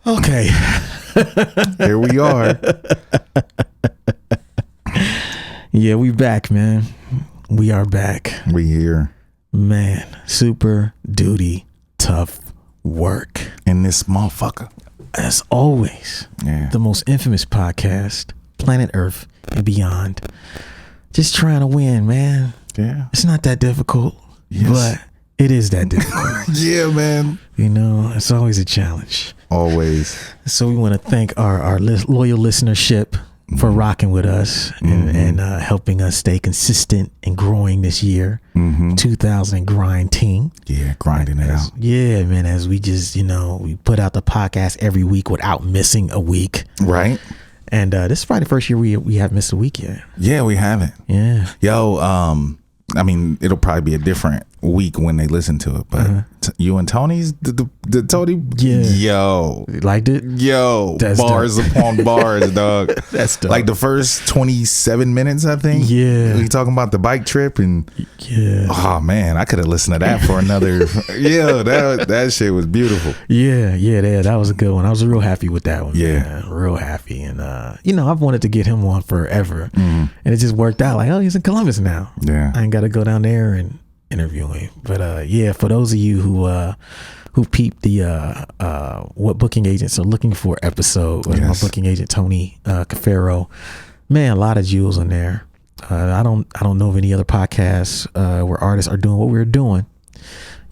Okay. Here we are. Yeah, we back, man. We are back. We here. Man, super duty tough work. In this motherfucker. As always, the most infamous podcast, planet Earth and beyond. Just trying to win, man. Yeah. It's not that difficult, but it is that difficult. Yeah, man. You know, it's always a challenge. Always. So we want to thank our loyal listenership for rocking with us and helping us stay consistent and growing this year. 2000 grind team. Yeah, grinding it out. Yeah, man. As we just, we put out the podcast every week without missing a week. Right. And this is probably the first year we haven't missed a week yet. Yeah, we haven't. Yeah. Yo, I mean, it'll probably be a different week when they listen to it, but you and Tony's the Tony, yo, liked it. Yo, that's bars dope. upon bars, dog. That's dope. Like the first 27 minutes, I think. Yeah, we talking about the bike trip and oh man, I could have listened to that for another. That shit was beautiful. Yeah, that was a good one. I was real happy with that one. Yeah, man. Real happy, and I've wanted to get him on forever, and it just worked out. Like, oh, he's in Columbus now. Yeah, I ain't got to go down there and interview him. But for those of you who peeped the what booking agents are looking for episode with my booking agent Tony Cafaro, man, a lot of jewels in there. I don't know of any other podcasts where artists are doing what we're doing,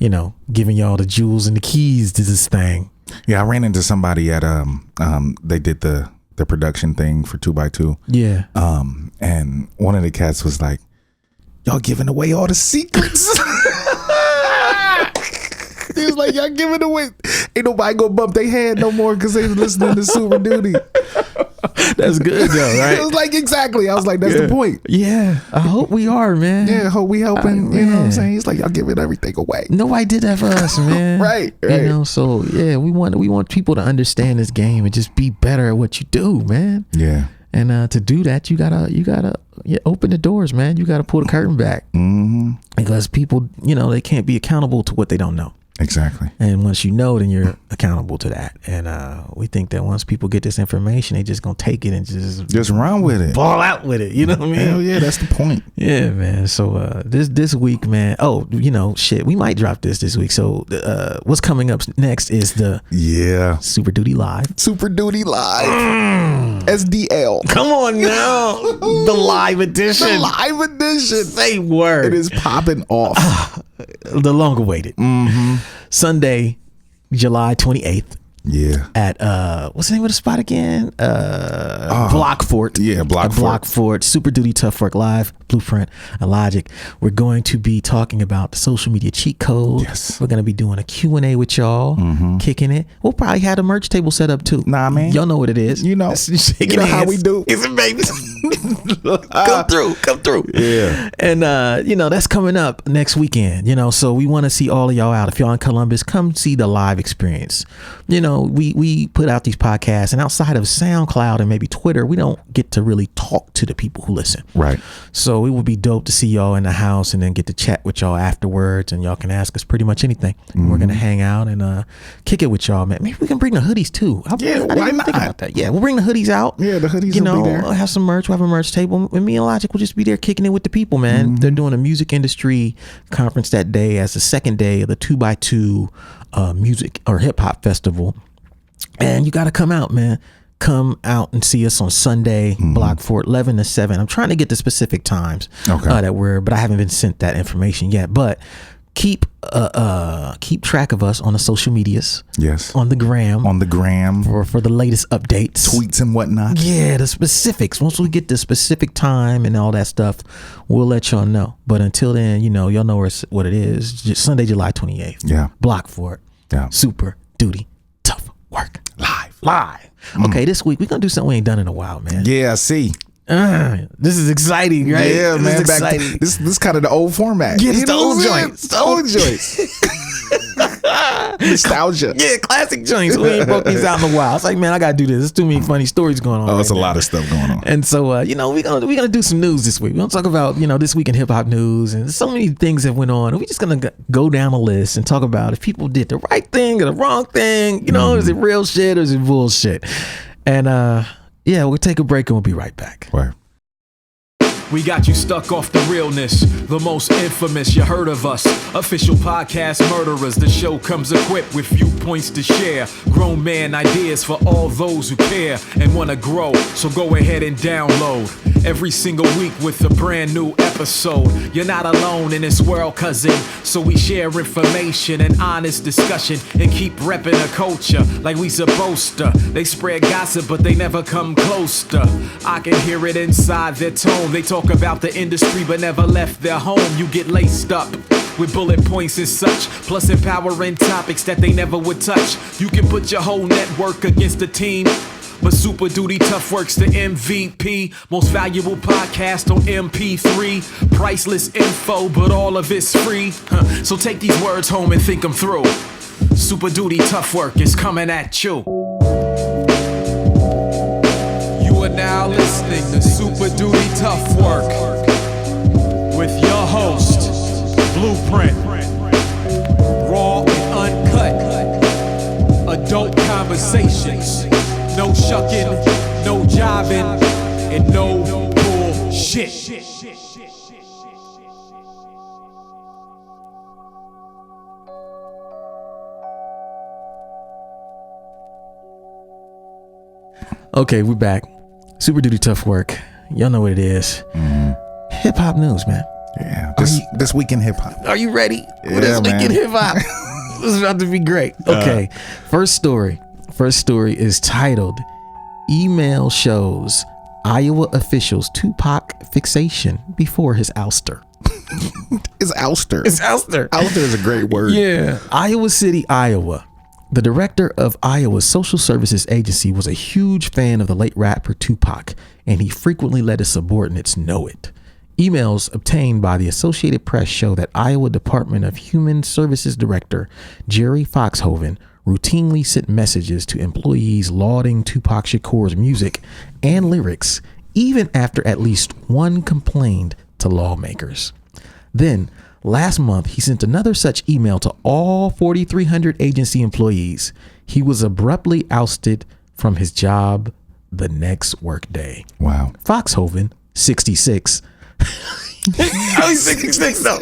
giving y'all the jewels and the keys to this thing. Yeah, I ran into somebody at they did the production thing for 2x2. Yeah. And one of the cats was like, y'all giving away all the secrets. He was like, y'all giving away. Ain't nobody gonna bump their head no more because they was listening to Super Duty. That's good though, right? It was like, exactly. I was like, that's the point. Yeah. I hope we are, man. Yeah, I hope we helping. You know what I'm saying? He's like, y'all giving everything away. Nobody did that for us, man. Right. So yeah, we want people to understand this game and just be better at what you do, man. Yeah. And to do that, you gotta open the doors, man. You gotta pull the curtain back, because people, they can't be accountable to what they don't know. Exactly. And once you know, then you're accountable to that. And we think that once people get this information, they just gonna take it and just run with it, ball out with it. You know what I mean? Hell yeah, that's the point. Yeah, man. So this week, man. Oh, shit, we might drop this week. So what's coming up next is the Super Duty Live. Super Duty Live. SDL. Come on now, the live edition. The live edition. Say word. It is popping off. The long awaited. Sunday, July 28th. Yeah. At what's the name of the spot again? Blockfort. Yeah, Blockfort. Super Duty Tough Work Live, Blueprint, Illogic. We're going to be talking about the social media cheat code. Yes. We're going to be doing a Q&A with y'all, kicking it. We'll probably have a merch table set up too. Nah, man. Y'all know what it is. You know how we do. Is it, baby? Come through. Yeah. And that's coming up next weekend. So we want to see all of y'all out. If y'all in Columbus, come see the live experience. We put out these podcasts, and outside of SoundCloud and maybe Twitter, we don't get to really talk to the people who listen. Right. So it would be dope to see y'all in the house and then get to chat with y'all afterwards, and y'all can ask us pretty much anything. We're gonna hang out and kick it with y'all, man. Maybe we can bring the hoodies too. I didn't even think about that. Yeah, we'll bring the hoodies out. Yeah, the hoodies will be there. We'll have some merch. We'll have a merch table, and me and Logic will just be there kicking it with the people, man. They're doing a music industry conference that day as the second day of the 2x2 music or hip hop festival. And you got to come out, man. Come out and see us on Sunday, Blockfort, 11 to 7. I'm trying to get the specific times but I haven't been sent that information yet. But keep track of us on the social medias. Yes. On the gram for the latest updates, tweets and whatnot. Yeah, the specifics. Once we get the specific time and all that stuff, we'll let y'all know. But until then, y'all know what it is. Just Sunday, July 28th. Yeah. Blockfort. Yeah. Super Duty Tough Work live. Okay, this week we're gonna do something we ain't done in a while, man. Yeah, I see. This is exciting, right? Yeah, man. This kind of the old format. Yeah, it's the old joint. It's the old joint. Nostalgia. Yeah, classic joints. We ain't broke these out in a while. It's like, man, I gotta do this. There's too many funny stories going on. Oh, it's a lot of stuff going on. And so, we're gonna do some news this week. We're gonna talk about, this week in hip hop news, and so many things that went on. And we're just gonna go down a list and talk about if people did the right thing or the wrong thing. Is it real shit or is it bullshit? And we'll take a break and we'll be right back. Right. We got you stuck off the realness, the most infamous, you heard of us. Official podcast murderers, the show comes equipped with viewpoints to share. Grown man ideas for all those who care and want to grow, so go ahead and download. Every single week with a brand new episode. You're not alone in this world, cousin, so we share information and honest discussion and keep repping the culture like we supposed to. They spread gossip, but they never come close to. I can hear it inside their tone. They talk about the industry but never left their home. You get laced up with bullet points and such, plus empowering topics that they never would touch. You can put your whole network against the team, but Super Duty Tough Work's the MVP. Most valuable podcast on MP3. Priceless info, but all of it's free. So take these words home and think them through. Super Duty Tough Work is coming at you. You are now listening to Super Duty Tough Work with your host, Blueprint. Raw and uncut. Adult conversations. No shucking, no jiving, and no bullshit. Okay, we're back. Super Duty Tough Work. Y'all know what it is. Hip hop news, man. Yeah. This week in hip hop. Are you ready? Yeah, This week man. in hip hop. This is about to be great. Okay. First story is titled Email Shows Iowa Officials Tupac Fixation Before His Ouster. It's ouster. It's ouster. Ouster is a great word. Yeah. Iowa City, Iowa. The director of Iowa's social services agency was a huge fan of the late rapper Tupac, and he frequently let his subordinates know it. Emails obtained by the Associated Press show that Iowa Department of Human Services Director Jerry Foxhoven routinely sent messages to employees lauding Tupac Shakur's music and lyrics, even after at least one complained to lawmakers. Then, last month, he sent another such email to all 4,300 agency employees. He was abruptly ousted from his job the next workday. Wow. Foxhoven, 66. He's 66 though.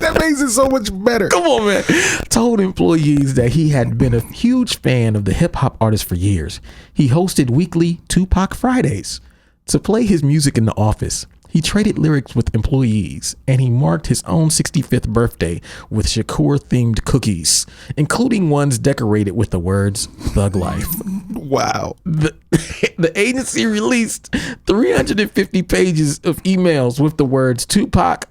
That makes it so much better. Come on, man. Told employees that he had been a huge fan of the hip hop artist for years. He hosted weekly Tupac Fridays to play his music in the office. He traded lyrics with employees, and he marked his own 65th birthday with Shakur-themed cookies, including ones decorated with the words "Thug Life." Wow. The agency released 350 pages of emails with the words Tupac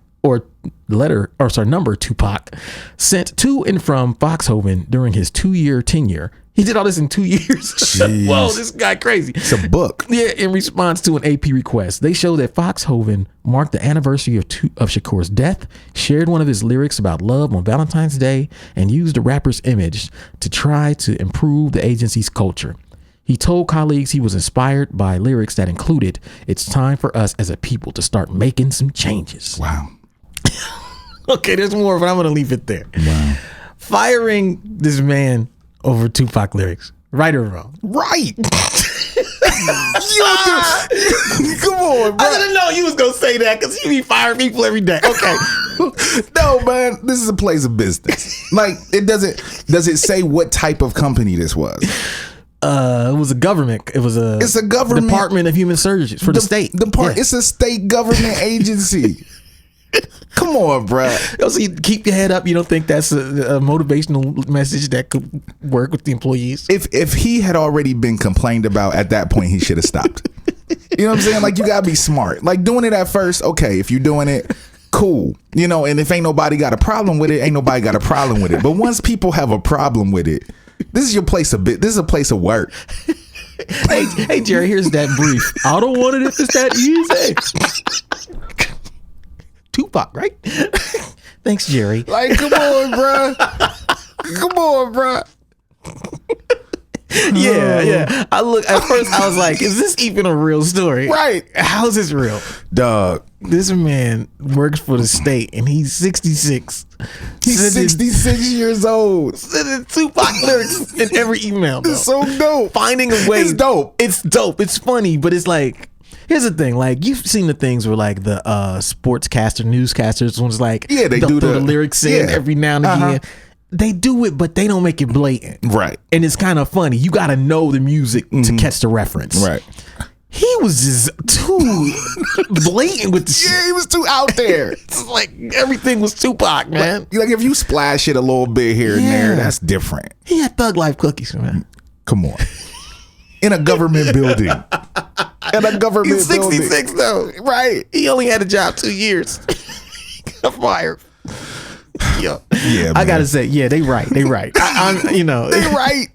number Tupac sent to and from Foxhoven during his 2-year tenure. He did all this in 2 years. Whoa, this guy crazy. It's a book. Yeah, in response to an AP request. They show that Foxhoven marked the anniversary of Shakur's death, shared one of his lyrics about love on Valentine's Day, and used the rapper's image to try to improve the agency's culture. He told colleagues he was inspired by lyrics that included, "It's time for us as a people to start making some changes." Wow. Okay, there's more, but I'm going to leave it there. Wow. Firing this man over Tupac lyrics. Right or wrong? Right. Come on, bro. I didn't know you was going to say that because you be firing people every day. Okay. No, man. This is a place of business. Like, does it say what type of company this was? It was a government. It's a government Department of Human Services for the state. It's a state government agency. Come on, bro. So you keep your head up. You don't think that's a motivational message that could work with the employees? If he had already been complained about at that point, he should have stopped. You know what I'm saying? Like, you gotta be smart. Like, doing it at first, okay. If you're doing it, cool. You know, and if ain't nobody got a problem with it, ain't nobody got a problem with it. But once people have a problem with it, this is your place of this is a place of work. Hey, Jerry, here's that brief. I don't want it if it's that easy. Tupac, right? Thanks, Jerry. Like, come on, bro. Come on, bro. Yeah. At first I was like, is this even a real story? Right. How is this real? Dog. This man works for the state and he's 66. He's 66 years old. Sending Tupac lyrics in every email. It's so dope. Finding a way. It's dope. It's dope. It's funny, but it's like, here's the thing. Like, you've seen the things where like the sportscaster, newscasters ones like, yeah, they do throw the lyrics in every now and again. They do it, but they don't make it blatant. Right. And it's kind of funny. You got to know the music to catch the reference. Right. He was just too blatant with the shit. Yeah, he was too out there. It's like everything was Tupac, man. Like if you splash it a little bit here and there, that's different. He had Thug Life cookies, man. Come on. In a government building. In a government He's 66 though. Right. He only had a job 2 years. He got fired. Yeah, I gotta say, they right. I'm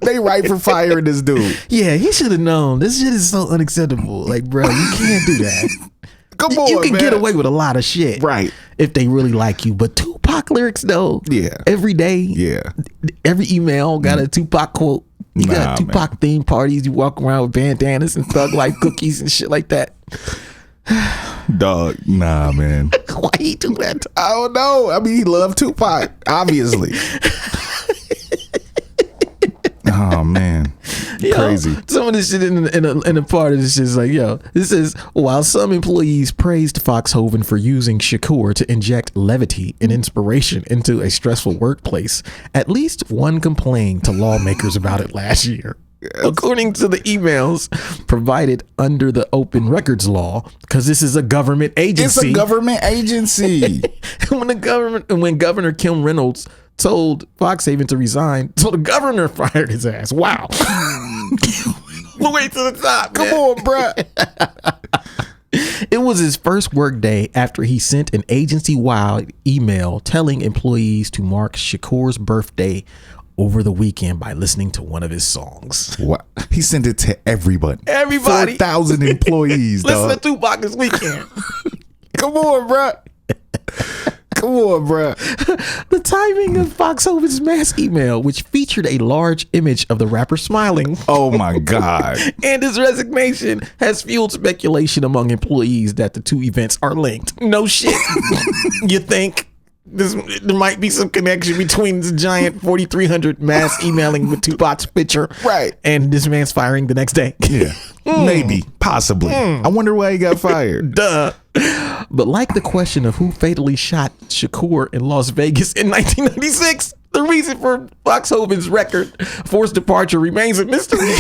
They right for firing this dude. Yeah, he should have known. This shit is so unacceptable. Like, bro, you can't do that. Come on, you can man. get away with a lot of shit, right? If they really like you. But Tupac lyrics, though, every day, every email got a Tupac quote. You got Tupac themed parties. You walk around with bandanas and Thug Life cookies and shit like that. Dog, nah, man. Why he do that? I don't know. I mean, he loved Tupac, obviously. Oh man, crazy. Some of this shit in a part of this is like, this is while some employees praised Foxhoven for using Shakur to inject levity and inspiration into a stressful workplace, at least one complained to lawmakers about it last year. According to the emails provided under the open records law, because this is a government agency. It's a government agency. when Governor Kim Reynolds told Foxhaven to resign, so the governor fired his ass. Wow. We'll wait to the top. Come on, bruh. It was his first work day after he sent an agency-wide email telling employees to mark Shakur's birthday over the weekend by listening to one of his songs. What? He sent it to everybody. 4,000 employees. Listen to Tupac this weekend. Come on, bruh. Come on, bruh. The timing of Foxhoven's mass email, which featured a large image of the rapper smiling. Oh my God. And his resignation has fueled speculation among employees that the two events are linked. No shit. You think? There might be some connection between the giant 4,300 mass emailing with Tupac's picture, right, and this man's firing the next day. Yeah, maybe, possibly. I wonder why he got fired. Duh. But like the question of who fatally shot Shakur in Las Vegas in 1996, the reason for Foxhoven's record forced departure remains a mystery.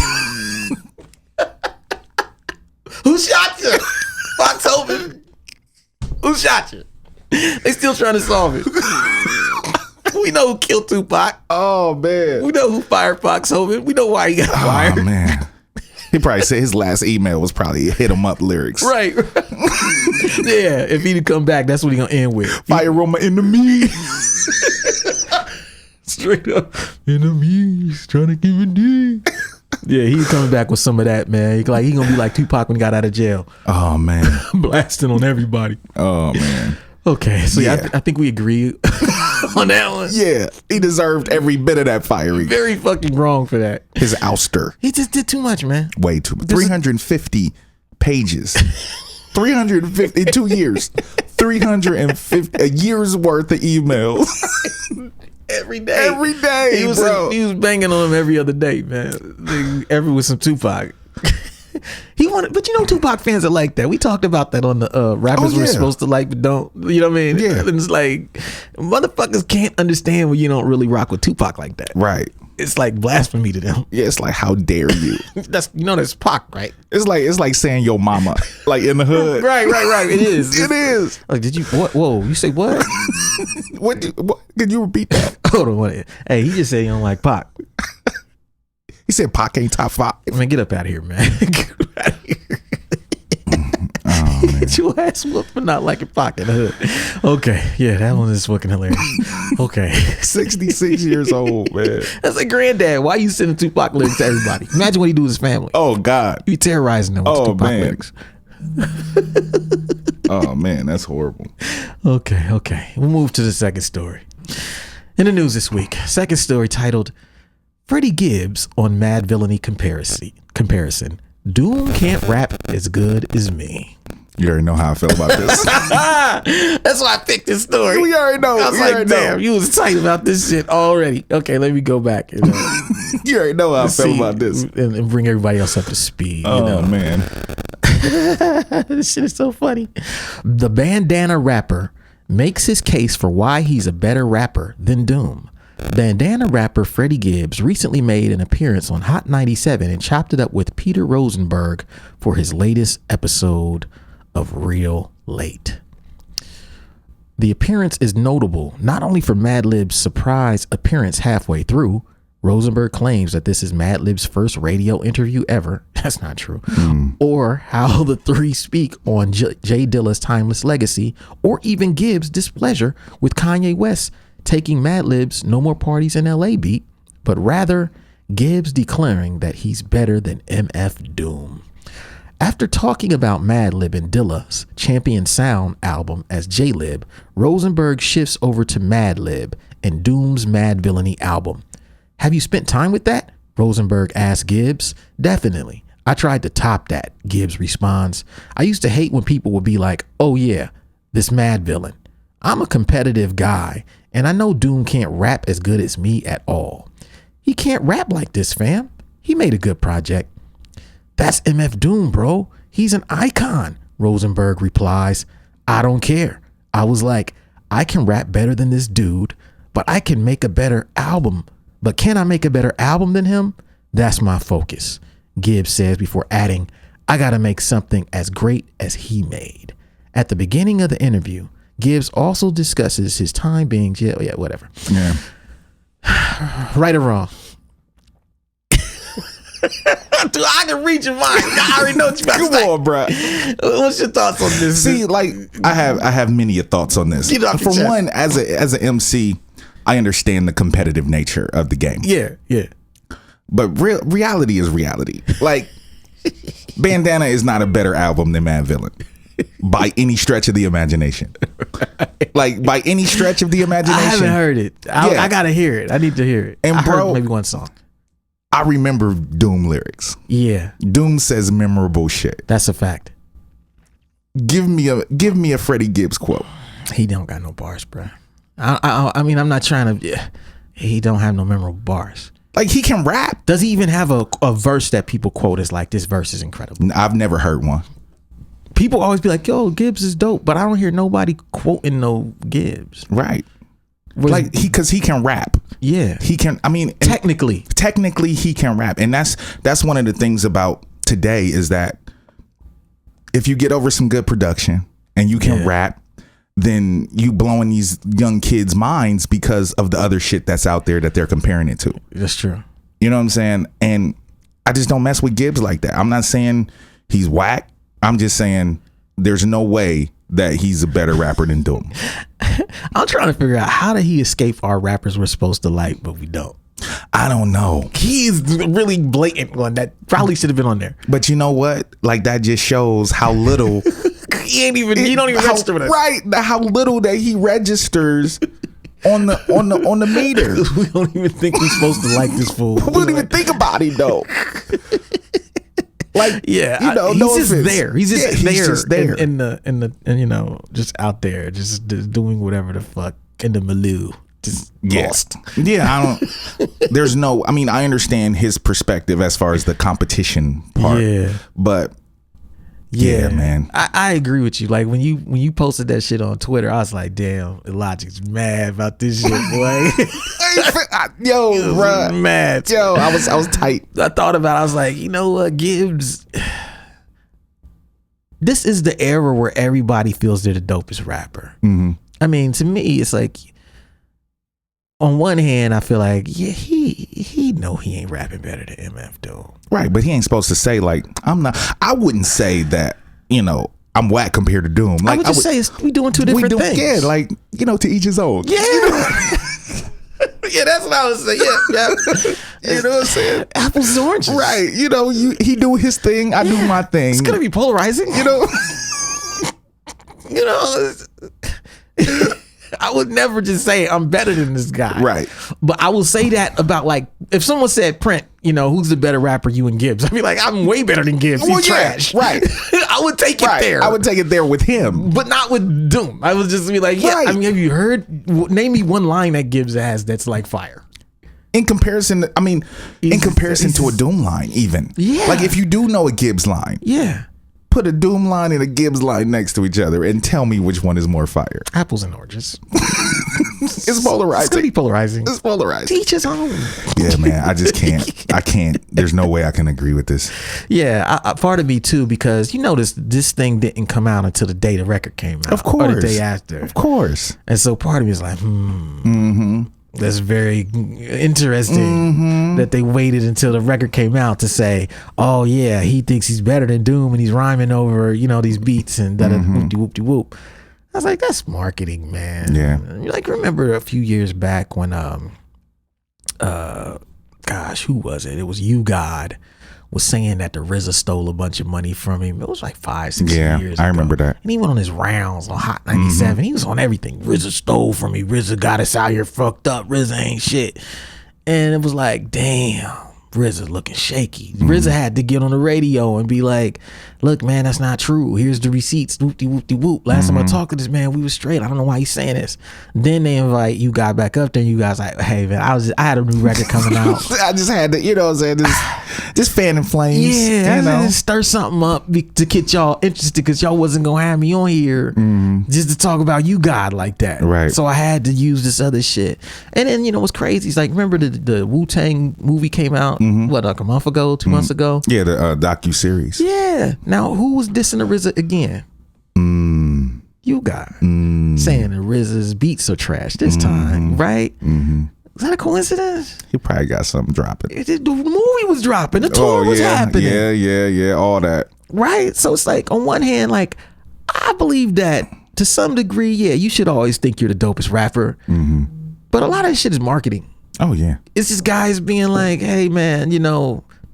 Who shot you? Foxhoven. Who shot you? They still trying to solve it. We know who killed Tupac. Oh man. We know who fired Foxhoven. We know why he got fired. Oh man. He probably said his last email was probably hit him up lyrics. Right. Yeah. If he'd come back, that's what he gonna end with. Fire on my enemy. Straight up. Enemies trying to give it D. Yeah, he coming back with some of that, man. He gonna be like Tupac when he got out of jail. Oh man. Blasting on everybody. Oh man. Okay, so yeah, I think we agree on that one. Yeah, he deserved every bit of that firing. Very fucking wrong for that. His ouster. He just did too much, man. Way too much. 350 pages. 350, 2 years. 350, a year's worth of emails. Every day. Every day, he was banging on him every other day, man. Every with some Tupac. He wanted, but you know, Tupac fans are like that. We talked about that on the rappers we're supposed to like, but don't. You know what I mean? Yeah. And it's like motherfuckers can't understand when you don't really rock with Tupac like that. Right. It's like blasphemy to them. Yeah, it's like, how dare you? That's Pac, right? It's like saying yo mama, like in the hood. Right. It is. It is. Like, did you what? Whoa, you say what? What? Could you repeat that? Hold on. What? Hey, he just said you don't like Pac. He said Pac ain't top 5. Man, get up out of here, man. Get up out of here. Oh, man. Get your ass whooped for not liking Pac in the hood. Okay. Yeah, that one is fucking hilarious. Okay. 66 years old, man. That's a granddad. Why you sending Tupac lyrics to everybody? Imagine what he do with his family. Oh, God. You terrorizing them with Tupac lyrics. Oh, man, that's horrible. Okay. We'll move to the second story. In the news this week, second story titled Freddie Gibbs on Mad Villainy Comparison. Doom can't rap as good as me. You already know how I feel about this. That's why I picked this story. We already know. I was like, damn, you was tight about this shit already. Okay, let me go back. You already know how I feel about this. And bring everybody else up to speed. Oh, man. This shit is so funny. The bandana rapper makes his case for why he's a better rapper than Doom. Bandana rapper Freddie Gibbs recently made an appearance on Hot 97 and chopped it up with Peter Rosenberg for his latest episode of Real Late. The appearance is notable not only for Madlib's surprise appearance halfway through. Rosenberg claims that this is Madlib's first radio interview ever. That's not true. Or how the three speak on Jay Dilla's timeless legacy, or even Gibbs' displeasure with Kanye West taking Madlib's No More Parties in LA beat, but rather Gibbs declaring that he's better than MF Doom. After talking about Madlib and Dilla's Champion Sound album as J-Lib, Rosenberg shifts over to Madlib and Doom's Mad Villainy album. Have you spent time with that? Rosenberg asked Gibbs. Definitely. I tried to top that, Gibbs responds. I used to hate when people would be like, oh yeah, this Mad Villain. I'm a competitive guy, and I know Doom can't rap as good as me at all. He can't rap like this, fam. He made a good project. That's MF Doom, bro. He's an icon, Rosenberg replies. I don't care. I was like, I can rap better than this dude, but I can make a better album. But can I make a better album than him? That's my focus, Gibbs says before adding, I gotta make something as great as he made. At the beginning of the interview, Gibbs also discusses his time being jail. Yeah, whatever. Yeah. Right or wrong? Dude, I can read your mind. I already know what you about to say. Come on, bro. What's your thoughts on this? See, like I have many thoughts on this. For one, as an MC, I understand the competitive nature of the game. Yeah. But reality is reality. Like, Bandana is not a better album than Mad Villain by any stretch of the imagination. Like, by any stretch of the imagination. I haven't heard it. I gotta hear it. I need to hear it. And I bro, heard maybe one song. I remember Doom lyrics. Yeah. Doom says memorable shit. That's a fact. Give me a Freddie Gibbs quote. He don't got no bars, bro. I mean, I'm not trying to. He don't have no memorable bars. Like, he can rap. Does he even have a verse that people quote as like, this verse is incredible? I've never heard one. People always be like, yo, Gibbs is dope, but I don't hear nobody quoting no Gibbs. Right. Like, because he can rap. Yeah. He can, I mean. Technically he can rap. And that's one of the things about today is that if you get over some good production and you can rap, then you blowing these young kids' minds because of the other shit that's out there that they're comparing it to. That's true. You know what I'm saying? And I just don't mess with Gibbs like that. I'm not saying he's whack. I'm just saying there's no way that he's a better rapper than Doom. I'm trying to figure out, how did he escape our rappers we're supposed to like, but we don't? I don't know. He's really blatant one that probably should have been on there. But you know what? Like, that just shows how little he don't even register with us. Right. How little that he registers on the meter. We don't even think we're supposed to like this fool. We don't even think about him though. Like, yeah, you know, he's just there. He's just there. In the you know, just out there, just doing whatever the fuck in the milieu. Just lost. Yeah, I don't. There's no. I mean, I understand his perspective as far as the competition part. Yeah, but yeah, man, I agree with you. Like when you posted that shit on Twitter, I was like, damn, Illogic's mad about this shit, boy. Yo, bro, mad. Yo, I was tight. I thought about it. I was like, you know what, Gibbs. This is the era where everybody feels they're the dopest rapper. Mm-hmm. I mean, to me, it's like, on one hand, I feel like, yeah, he know he ain't rapping better than MF Doom. Right, but he ain't supposed to say like, I'm not. I wouldn't say that, you know, I'm whack compared to Doom. Like, I would say we doing two different things. Yeah, like, you know, to each his own. Yeah. You know? Yeah, that's what I was saying. Yeah. You know what I'm saying? Apples and oranges. Right. You know, he do his thing, I do my thing. It's gonna be polarizing. You know. You know. I would never just say I'm better than this guy. Right. But I will say that about, like, if someone said, Print, who's the better rapper, you and Gibbs? I'd be like, I'm way better than Gibbs. He's trash. Right. I would take it there. I would take it there with him. But not with Doom. I would just be like, yeah, Right. I mean, have you heard? Name me one line that Gibbs has that's like fire. In comparison, to a Doom line, even. Yeah. Like, if you do know a Gibbs line, Yeah. put a Doom line and a Gibbs line next to each other and tell me which one is more fire. Apples and oranges. It's polarizing. It's gonna be polarizing. It's polarizing. Teach his own. Yeah, man. I just can't. I can't. There's no way I can agree with this. Yeah, part of me too, because this thing didn't come out until the day the record came out. Of course. Or the day after. Of course. And so part of me is like, that's very interesting that they waited until the record came out to say, oh yeah, he thinks he's better than Doom and he's rhyming over, these beats and whoop-de-whoop-de-whoop. I was like, that's marketing, man. Yeah. Like, remember a few years back when, who was it? It was You God was saying that the RZA stole a bunch of money from him. It was like 5-6 years ago. I remember that. And he went on his rounds on Hot 97. He was on everything. RZA stole from me. RZA got us out here fucked up. RZA ain't shit. And it was like, damn, RZA looking shaky. RZA had to get on the radio and be like, look, man, that's not true. Here's the receipts. Whoop-de-whoop-de-whoop. Last time I talked to this man, we was straight. I don't know why he's saying this. Then they invite You God back up there, and You guys like, hey, man, I had a new record coming out. I just had to, what I'm saying, just fan and flames. Yeah, I just stir something up to get y'all interested, because y'all wasn't gonna have me on here just to talk about You God like that. Right. So I had to use this other shit. And then what's crazy? It's like, remember the Wu-Tang movie came out like a month ago, 2 months ago? Yeah, the docu-series. Yeah. Now who was dissing the RZA again? You God saying the RZA's beats are trash this time, right? Is that a coincidence? He probably got something dropping. The movie was dropping. The tour was happening. Yeah, all that. Right? So it's like, on one hand, like, I believe that to some degree, yeah, you should always think you're the dopest rapper. But a lot of this shit is marketing. Oh, yeah. It's just guys being like, hey, man,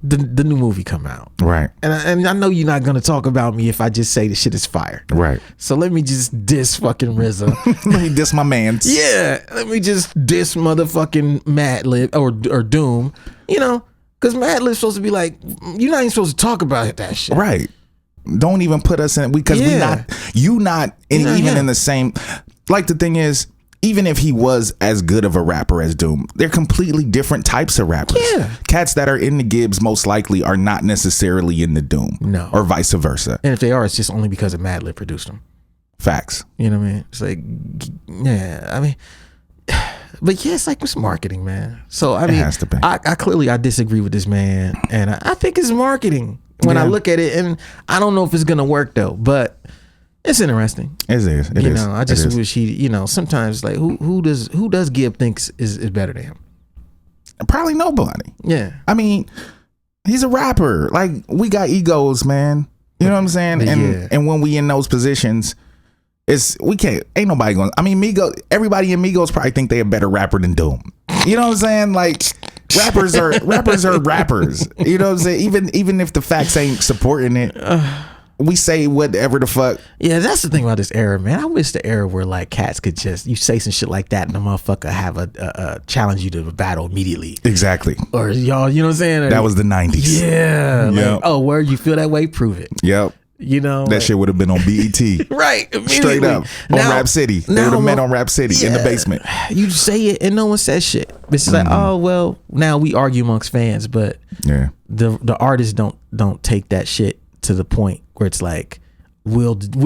the new movie come out. Right. And I know you're not going to talk about me if I just say the shit is fire. Right. So let me just diss fucking RZA. Let me diss my mans. Yeah. Let me just diss motherfucking Madlib or Doom, because Madlib's supposed to be like, you're not even supposed to talk about that shit. Right. Don't even put us in, because in the same, like, the thing is, even if he was as good of a rapper as Doom, they're completely different types of rappers. Yeah. Cats that are in the Gibbs most likely are not necessarily in the Doom. No. Or vice versa. And if they are, it's just only because of Madlib produced them. Facts. You know what I mean? It's like, yeah, I mean, but yeah, it's like, it's marketing, man. So, I mean, it has to be. I disagree with this man, and I think it's marketing when I look at it, and I don't know if it's going to work though, but it's interesting. It is. It is. I just wish he, sometimes, like, who does Gibb thinks is better than him? Probably nobody. Yeah. I mean, he's a rapper. Like, we got egos, man. You know what I'm saying? And when we in those positions, ain't nobody going, I mean, everybody in Migos probably think they a better rapper than Doom. You know what I'm saying? Like, rappers are rappers. You know what I'm saying? Even if the facts ain't supporting it, we say whatever the fuck. Yeah, that's the thing about this era, man. I wish the era where, like, cats could just, you say some shit like that and the motherfucker have a challenge you to a battle immediately. Exactly. Or y'all, you know what I'm saying? That was the 90s. Yeah. Yep. Like, oh, where you feel that way? Prove it. Yep. That shit would have been on BET. Right. Straight up. On Rap City. They would have met on Rap City in the basement. You say it and no one says shit. It's like, oh, well, now we argue amongst fans, but the artists don't take that shit to the point where it's like,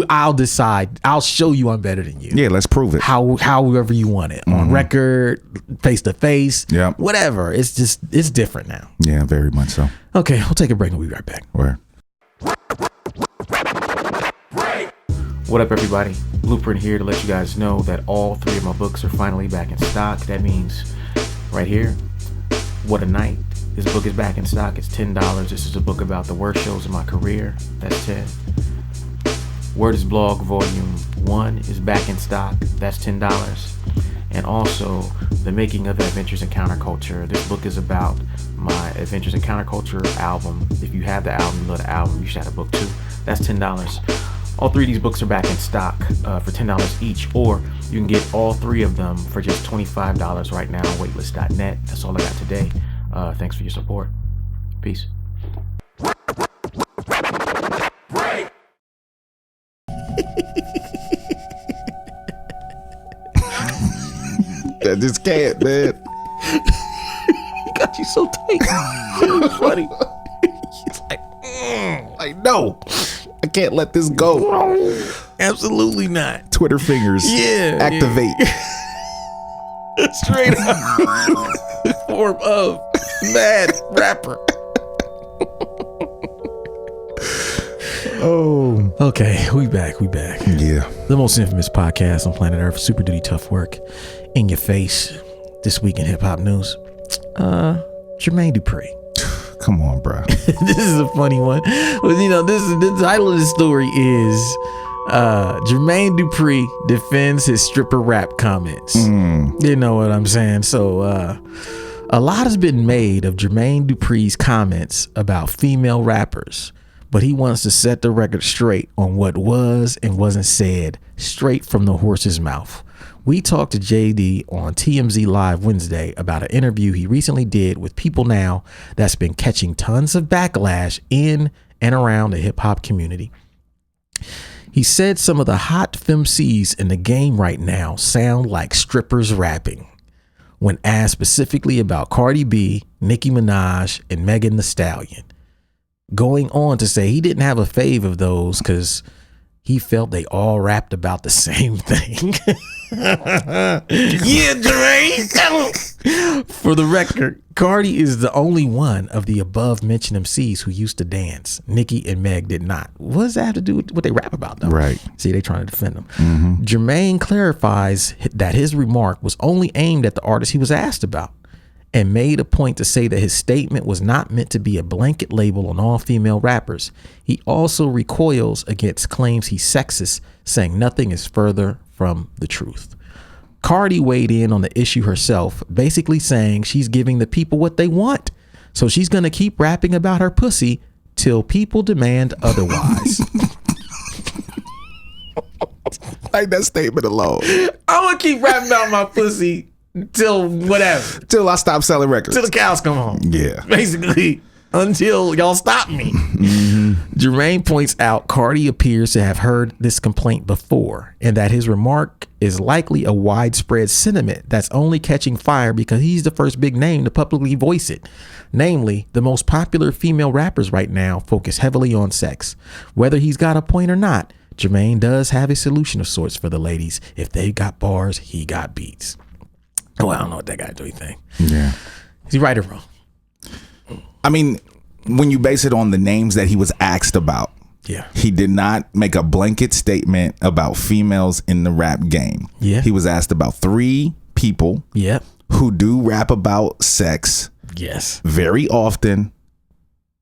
I'll decide. I'll show you I'm better than you. Yeah, let's prove it. However you want it. On record, face to face, whatever. It's different now. Yeah, very much so. Okay, we'll take a break and we'll be right back. Where? What up, everybody? Blueprint here to let you guys know that all 3 of my books are finally back in stock. That means right here, What a Night. This book is back in stock. It's $10. This is a book about the worst shows of my career. That's 10. Word is Blog Volume 1 is back in stock. That's $10. And also, The Making of the Adventures in Counterculture. This book is about my Adventures in Counterculture album. If you have the album, you love the album, you should have the book too. That's $10. All three of these books are back in stock for $10 each, or you can get all three of them for just $25 right now on waitlist.net. That's all I got today. Thanks for your support. Peace. I just can't, man. He got you so tight. It was funny. He's like, no, I can't let this go. absolutely not. Twitter fingers. Yeah. Activate. Yeah. Straight up. Form of mad rapper. Oh. Okay, we back. Yeah. The most infamous podcast on planet Earth. Super duty tough work. In your face. This week in hip hop news. Jermaine Dupri. Come on, bro. This is a funny one. But you know, the title of the story is Jermaine Dupri defends his stripper rap comments. You know what I'm saying? So a lot has been made of Jermaine Dupri's comments about female rappers, but he wants to set the record straight on what was and wasn't said straight from the horse's mouth. We talked to JD on TMZ Live Wednesday about an interview he recently did with People Now that's been catching tons of backlash in and around the hip hop community. He said some of the hot femcs in the game right now sound like strippers rapping. When asked specifically about Cardi B, Nicki Minaj, and Megan Thee Stallion, going on to say he didn't have a fave of those because he felt they all rapped about the same thing. Yeah, Jermaine. For the record, Cardi is the only one of the above mentioned MCs who used to dance. Nicki and Meg did not. What does that have to do with what they rap about, though? Right. See, they trying to defend them. Jermaine clarifies that his remark was only aimed at the artist he was asked about, and made a point to say that his statement was not meant to be a blanket label on all female rappers. He also recoils against claims he's sexist, saying nothing is further from the truth. Cardi weighed in on the issue herself, basically saying she's giving the people what they want. So she's going to keep rapping about her pussy till people demand otherwise. Like that statement alone. I'm going to keep rapping about my pussy till whatever. Till I stop selling records. Till the cows come home. Yeah. Basically, until y'all stop me. Jermaine points out Cardi appears to have heard this complaint before, and that his remark is likely a widespread sentiment that's only catching fire because he's the first big name to publicly voice it. Namely, the most popular female rappers right now focus heavily on sex. Whether he's got a point or not, Jermaine does have a solution of sorts for the ladies. If they got bars, he got beats. Well, I don't know what that guy do. Anything. Yeah. Is he right or wrong? I mean, when you base it on the names that he was asked about, yeah, he did not make a blanket statement about females in the rap game. Yeah. He was asked about 3 people Yep. who do rap about sex Yes. very often.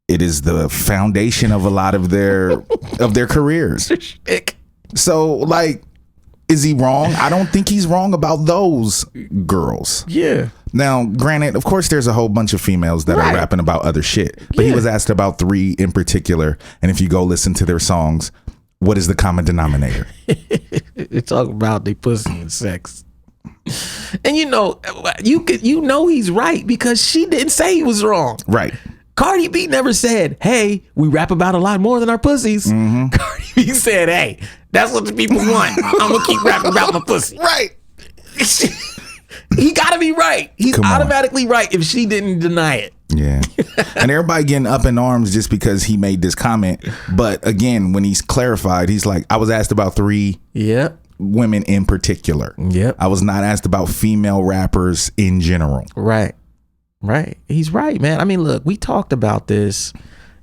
It is the foundation of a lot of their careers. So, like, is he wrong? I don't think he's wrong about those girls. Yeah. Now, granted, of course, there's a whole bunch of females that are rapping about other shit, but he was asked about 3 in particular. And if you go listen to their songs, what is the common denominator? They talk about they pussy and sex. And you know he's right because she didn't say he was wrong. Right. Cardi B never said, hey, we rap about a lot more than our pussies. Cardi B said, hey, that's what the people want. I'm going to keep rapping about my pussy. Right. He got to be right. He's Come on. automatically right if she didn't deny it. Yeah. And everybody getting up in arms just because he made this comment. But again, when he's clarified, he's like, I was asked about 3 women in particular. Yep. I was not asked about female rappers in general. Right. He's right, man. I mean, look, we talked about this.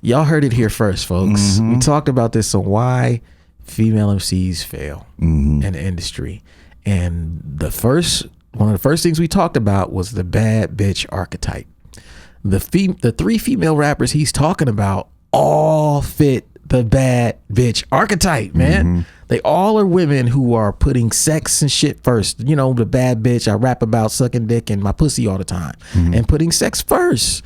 Y'all heard it here first, folks. We talked about this on why female MCs fail in the industry. And one of the first things we talked about was the bad bitch archetype. The 3 female rappers he's talking about all fit the bad bitch archetype, man. They all are women who are putting sex and shit first. You know, the bad bitch, I rap about sucking dick and my pussy all the time and putting sex first.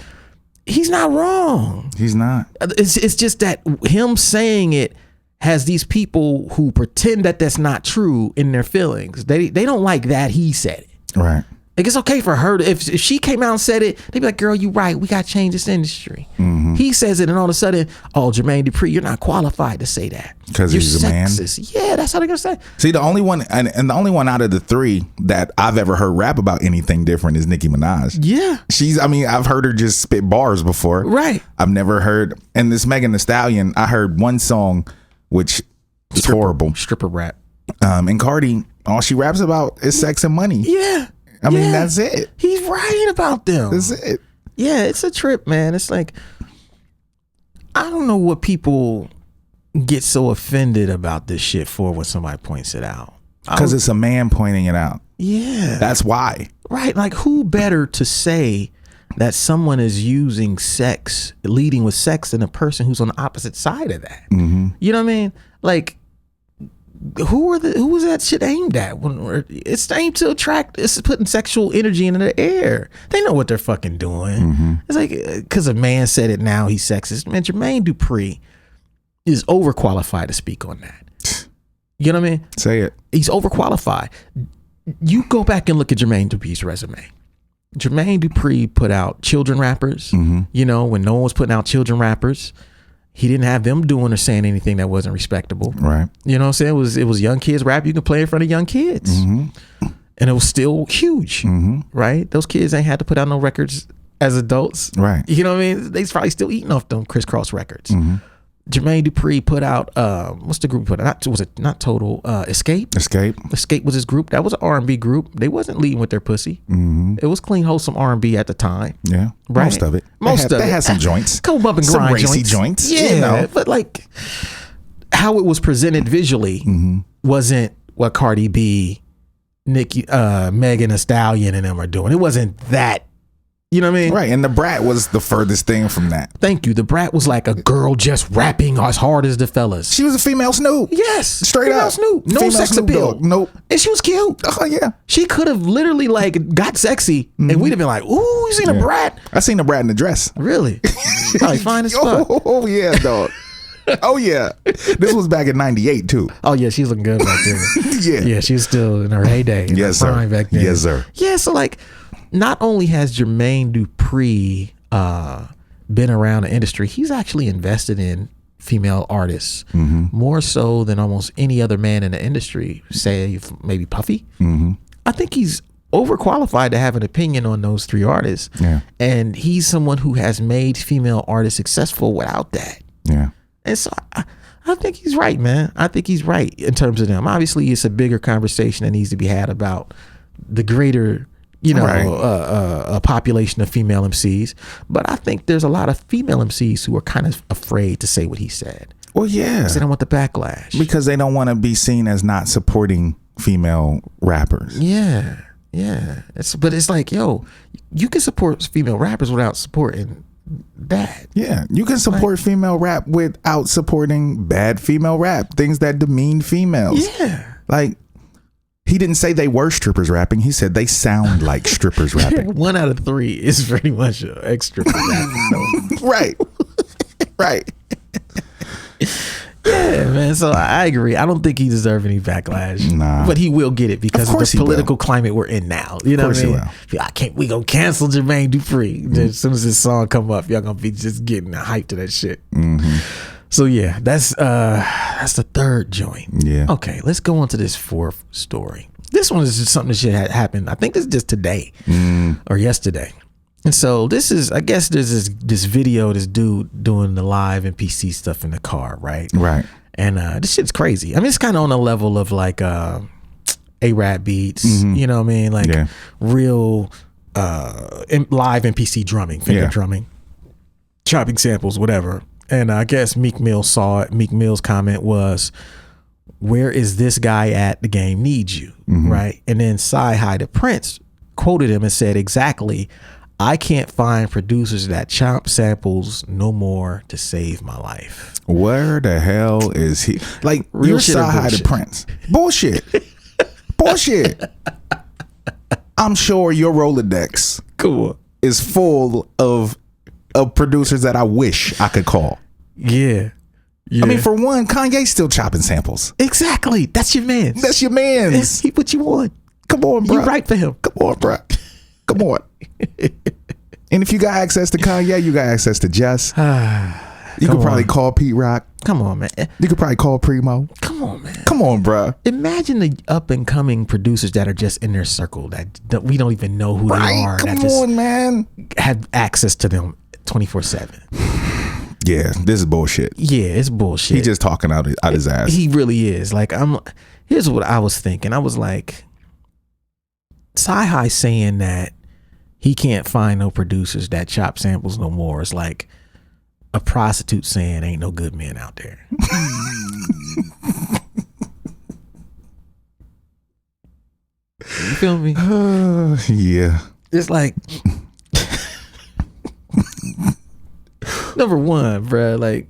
He's not wrong. He's not. It's just that him saying it has these people who pretend that that's not true in their feelings. They don't like that he said it. Right. Like, it's okay for her to, if she came out and said it, they'd be like, girl, you right. We got to change this industry. He says it, and all of a sudden, oh, Jermaine Dupri, you're not qualified to say that. Because he's a man? Yeah, that's how they're going to say. See, the only one, and the only one out of the three that I've ever heard rap about anything different is Nicki Minaj. Yeah. I've heard her just spit bars before. Right. I've never heard, and this Megan Thee Stallion, I heard one song, which is horrible. Stripper rap. And Cardi, all she raps about is sex and money. Yeah. I mean, that's it. He's right about them. That's it. Yeah, it's a trip, man. It's like, I don't know what people get so offended about this shit for when somebody points it out. Because it's a man pointing it out. Yeah. That's why. Right. Like, who better to say that someone is using sex, leading with sex, than a person who's on the opposite side of that? Mm-hmm. You know what I mean? Like, who was that shit aimed at? It's aimed to attract. It's putting sexual energy into the air. They know what they're fucking doing. Mm-hmm. It's like, because a man said it, now he's sexist. Man, Jermaine Dupri is overqualified to speak on that. You know what I mean? Say it. He's overqualified. You go back and look at Jermaine Dupri's resume. Jermaine Dupri put out children rappers. You know, when no one was putting out children rappers, he didn't have them doing or saying anything that wasn't respectable. Right. You know what I'm saying? It was young kids rap you can play in front of young kids. And it was still huge. Right? Those kids ain't had to put out no records as adults. Right. You know what I mean? They's probably still eating off them crisscross records. Jermaine Dupri put out what's the group put out? Was it not Total Escape? Escape was his group. That was an R&B group. They wasn't leading with their pussy. It was clean, wholesome R&B at the time. Yeah, right? Most of it. They had some joints, couple bump and some grind racy joints. Yeah, you know. but like how it was presented visually wasn't what Cardi B, Nicki, Megan Thee Stallion, and them are doing. It wasn't that. You know what I mean? Right. And the Brat was the furthest thing from that. Thank you. The Brat was like a girl just rapping as hard as the fellas. She was a female Snoop. Yes. Straight female up. Snoop. No female sex Snoop appeal. Dogg. Nope. And she was cute. Oh, yeah. She could have literally like got sexy and we'd have been like, ooh, you seen a Brat? I seen the Brat in the dress. Really? Probably fine as fuck. Oh, yeah, dog. Oh, yeah. This was back in 98, too. Oh, yeah. She was looking good back then. Yeah. Yeah. She was still in her heyday. Yes, sir. Prime back then. Yes, sir. Yeah. So like, not only has Jermaine Dupri been around the industry, he's actually invested in female artists more so than almost any other man in the industry, say maybe Puffy. I think he's overqualified to have an opinion on those three artists. Yeah. And he's someone who has made female artists successful without that. Yeah. And so I think he's right, man. I think he's right in terms of them. Obviously, it's a bigger conversation that needs to be had about the greater, you know, a population of female MCs. But I think there's a lot of female MCs who are kind of afraid to say what he said. Well, yeah. Because they don't want the backlash. Because they don't want to be seen as not supporting female rappers. Yeah. Yeah. But it's like, yo, you can support female rappers without supporting that. Yeah. You can support female rap without supporting bad female rap. Things that demean females. Yeah. Like, he didn't say they were strippers rapping. He said they sound like strippers rapping. 1 out of 3 is pretty much an ex-stripper rapping. Right. Right. Yeah, man. So I agree. I don't think he deserves any backlash. Nah. But he will get it because of the political climate we're in now. You know what I mean? We gonna cancel Jermaine Dupri. As soon as this song come up, y'all gonna be just getting hyped to that shit. So yeah, that's the third joint. Yeah. Okay, let's go on to this fourth story. This one is just something that shit had happened. I think this is just today or yesterday. And so this is, I guess there's this video, this dude doing the live NPC stuff in the car, right? Right. And this shit's crazy. I mean, it's kind of on a level of like A-Rap beats, you know what I mean? Like real live NPC drumming, finger drumming, chopping samples, whatever. And I guess Meek Mill saw it. Meek Mill's comment was, where is this guy at? The game needs you, right? And then Sci-Hi the Prince quoted him and said, exactly, I can't find producers that chomp samples no more to save my life. Where the hell is he? Like, Real you're shit or Sci-Hi the bullshit? Prince. Bullshit. Bullshit. I'm sure your Rolodex is full of producers that I wish I could call. Yeah. I mean, for one, Kanye's still chopping samples. Exactly. That's your man. That's your man. He put you on. Come on, bro. You right for him. Come on, bro. Come on. And if you got access to Kanye, you got access to Jess. You could probably call Pete Rock. Come on, man. You could probably call Primo. Come on, man. Come on, bro. Imagine the up and coming producers that are just in their circle that we don't even know who they are. Come that just on, man. have access to them 24/7. Yeah, this is bullshit. Yeah, it's bullshit. He just talking out his ass. He really is. Like, here's what I was thinking. I was like, Sci-Hi saying that he can't find no producers that chop samples no more. It's like a prostitute saying ain't no good men out there. You feel me? Yeah. It's like, number one, bruh, like,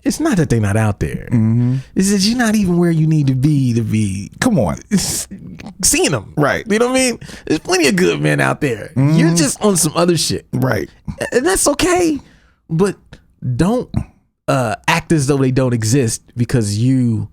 it's not that they're not out there. Mm-hmm. It's that you're not even where you need to be. Come on. Seeing them. Right. You know what I mean? There's plenty of good men out there. Mm-hmm. You're just on some other shit. Right. And that's okay. But don't act as though they don't exist because you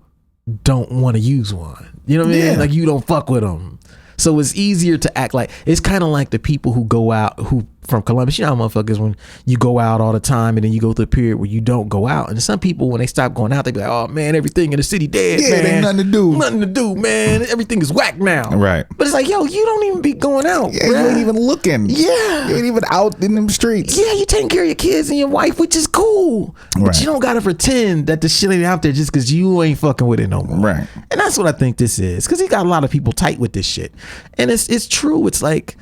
don't want to use one. You know what I mean? Yeah. Like, you don't fuck with them. So it's easier to act like, it's kind of like the people who go out, who from Columbus, you know how motherfuckers, when you go out all the time and then you go through a period where you don't go out. And some people, when they stop going out, they be like, oh man, everything in the city dead, Yeah, man. it ain't nothing to do. Nothing to do, man. Everything is whack now. Right. But it's like, yo, you don't even be going out. Yeah, bruh. you ain't even looking. Yeah. You ain't even out in them streets. Yeah, you taking care of your kids and your wife, which is cool. But Right. you don't gotta pretend that the shit ain't out there just because you ain't fucking with it no more. Right. And that's what I think this is. Because he got a lot of people tight with this shit. And it's true. It's like,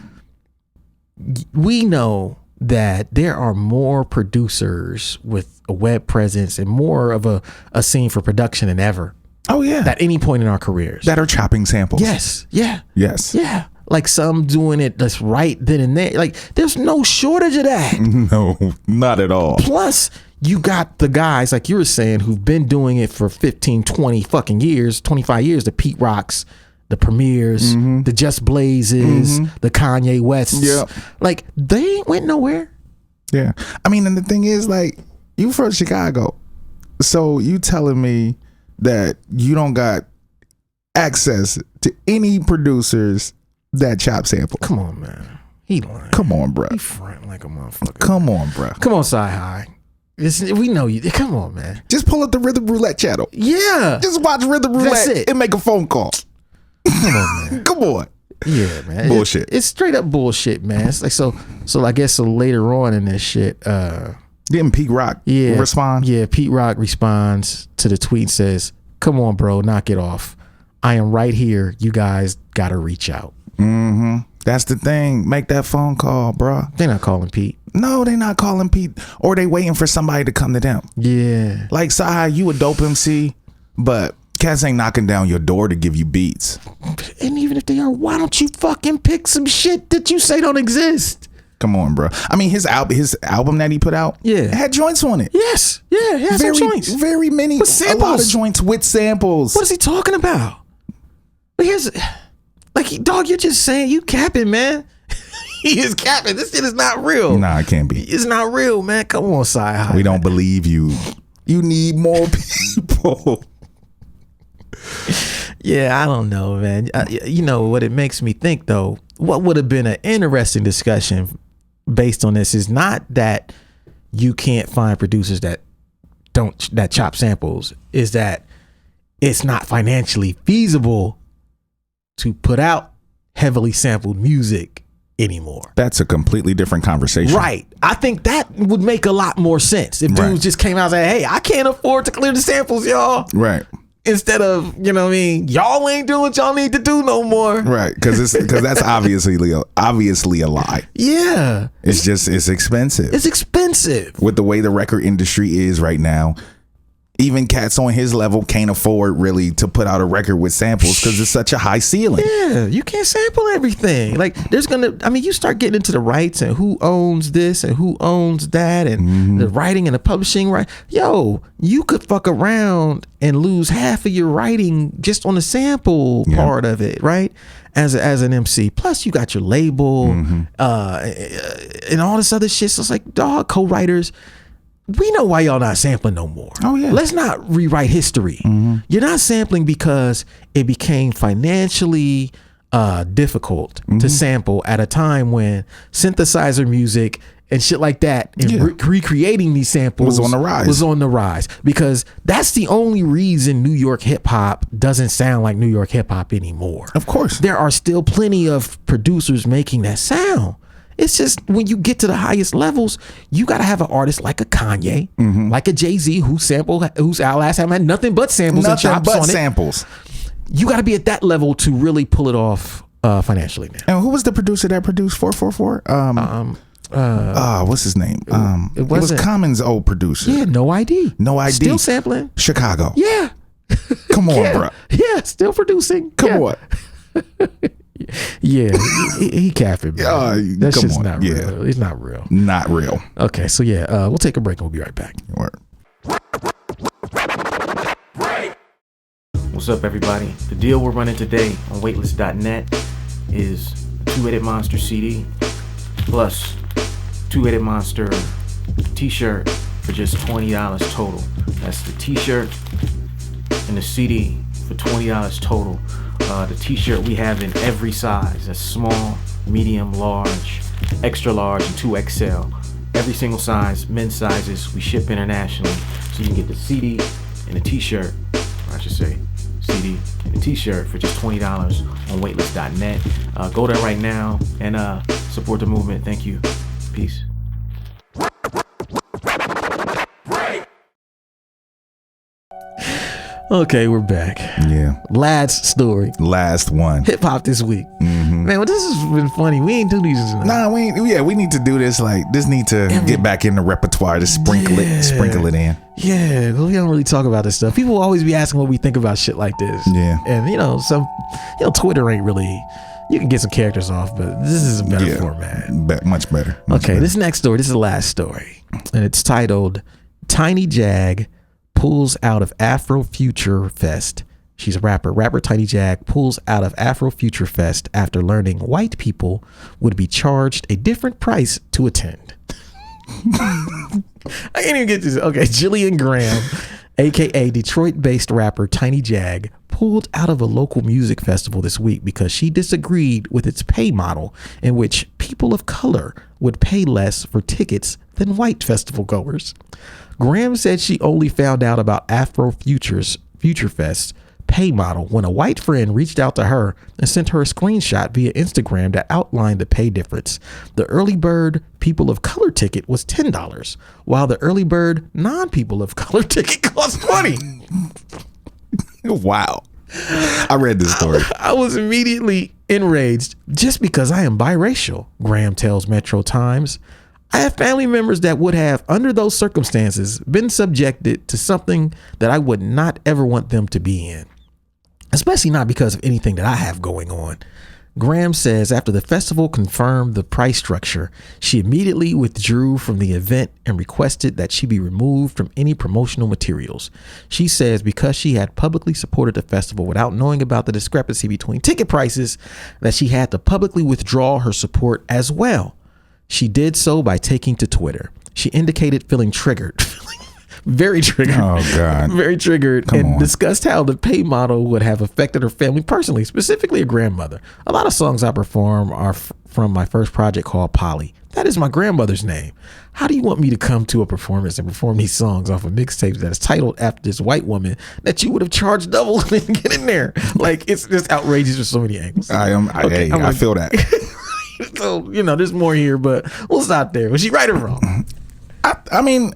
we know that there are more producers with a web presence and more of a scene for production than ever Oh, yeah. at any point in our careers. That are chopping samples. Yes. Yeah. Yes. Yeah. Like some doing it that's right then and there. Like, there's no shortage of that. No, not at all. Plus, you got the guys, like you were saying, who've been doing it for 15, 20 fucking years, 25 years, the Pete Rocks, the Premiers, the Just Blazes, the Kanye Wests. Yeah. Like, they ain't went nowhere. Yeah. I mean, and the thing is, like, you from Chicago. So you telling me that you don't got access to any producers that chop samples? Come on, man. He lying. Come on, bro. He front like a motherfucker. Come on, bro. Come on, Sci-Hi. We know you. Come on, man. Just pull up the Rhythm Roulette channel. Yeah. Just watch Rhythm That's Roulette it. and make a phone call. Come on, man. Come on. Yeah, man. Bullshit. It's straight up bullshit, man. It's like, so I guess later on in this shit, Didn't Pete Rock respond? Yeah, Pete Rock responds to the tweet and says, "Come on, bro, knock it off. I am right here. You guys gotta reach out." Mm-hmm. That's the thing. Make that phone call, bro. They're not calling Pete. No, they not calling Pete. Or they waiting for somebody to come to them. Yeah. Like, Sahai, you a dope MC, but cats ain't knocking down your door to give you beats. And even if they are, why don't you fucking pick some shit that you say don't exist? Come on, bro. I mean, his album that he put out, had joints on it. Yes. Yeah, it has some joints. Very many. With A samples. lot of joints with samples. What is he talking about? But here's, like, dog, you're just saying, you capping, man. He is capping. This shit is not real. Nah, it can't be. It's not real, man. Come on, Sci-Hi. We don't believe you. You need more people. Yeah, I don't know, man. You know what it makes me think, though? What would have been an interesting discussion based on this is not that you can't find producers that chop samples, is that it's not financially feasible to put out heavily sampled music anymore. That's a completely different conversation. Right. I think that would make a lot more sense if dudes just came out and said, hey, I can't afford to clear the samples, y'all. Right. Instead of, you know what I mean, y'all ain't doing what y'all need to do no more. Right. Because that's obviously a lie. Yeah. It's expensive. It's expensive. With the way the record industry is right now, even cats on his level can't afford really to put out a record with samples because it's such a high ceiling. Yeah, you can't sample everything. Like, you start getting into the rights and who owns this and who owns that and the writing and the publishing right. Yo, you could fuck around and lose half of your writing just on the sample part of it, right? As an MC. Plus, you got your label and all this other shit. So it's like, dog, co-writers. we know why y'all not sampling no more. Oh, yeah. Let's not rewrite history. You're not sampling because it became financially difficult to sample at a time when synthesizer music and shit like that and recreating these samples was on the rise. Because that's the only reason New York hip hop doesn't sound like New York hip hop anymore. Of course. There are still plenty of producers making that sound. It's just when you get to the highest levels, you got to have an artist like a Kanye, like a Jay-Z whose last album had nothing but samples and chops on it. Samples. You got to be at that level to really pull it off financially now. And who was the producer that produced 444? What's his name? It was Common's old producer. Yeah, No ID. No ID. Still sampling. Chicago. Yeah. Come on, bro. Yeah, still producing. Come on. Yeah, he capping, man. That come shit's on. not real. It's not real. Not real. Okay, so we'll take a break and we'll be right back. Word. What's up, everybody? The deal we're running today on waitlist.net is the Two-Headed Monster CD plus Two-Headed Monster t-shirt for just $20 total. That's the t-shirt and the CD for $20 total. The t-shirt we have in every size. That's small, medium, large, extra large, and 2XL. Every single size, men's sizes. We ship internationally. So you can get the CD and the t-shirt, or I should say CD and the t-shirt for just $20 on waitlist.net. Go there right now and support the movement. Thank you. Peace. Okay, we're back. Yeah. Lad's story. Last one. Hip hop this week. Man, well, this has been funny. We ain't do these. Nah, we need to do this. Like, this need to get back in the repertoire to sprinkle it in. Yeah, we don't really talk about this stuff. People will always be asking what we think about shit like this. Yeah. And Twitter ain't really. You can get some characters off, but this is a better format. Much better. This next story. This is the last story, and it's titled "Tiny Jag Pulls Out of Afro Future Fest." She's a rapper. Rapper Tiny Jag pulls out of Afro Future Fest after learning white people would be charged a different price to attend. I can't even get this. Okay, Jillian Graham, aka Detroit-based rapper Tiny Jag, pulled out of a local music festival this week because she disagreed with its pay model in which people of color would pay less for tickets than white festival goers. Graham said she only found out about Afro Future Fest pay model when a white friend reached out to her and sent her a screenshot via Instagram that outlined the pay difference. The early bird people of color ticket was $10, while the early bird non-people of color ticket cost $20. Wow. I read this story. I was immediately enraged just because I am biracial, Graham tells Metro Times. I have family members that would have, under those circumstances, been subjected to something that I would not ever want them to be in, especially not because of anything that I have going on. Graham says after the festival confirmed the price structure, she immediately withdrew from the event and requested that she be removed from any promotional materials. She says because she had publicly supported the festival without knowing about the discrepancy between ticket prices, that she had to publicly withdraw her support as well. She did so by taking to Twitter. She indicated feeling triggered, very triggered. Oh, God. Very triggered. Discussed how the pay model would have affected her family personally, specifically a grandmother. A lot of songs I perform are from my first project called Polly. That is my grandmother's name. How do you want me to come to a performance and perform these songs off of mixtapes that is titled after this white woman that you would have charged double to get in there? Like, it's just outrageous for so many angles. I feel that. So, there's more here, but we'll stop there. Was she right or wrong? I mean,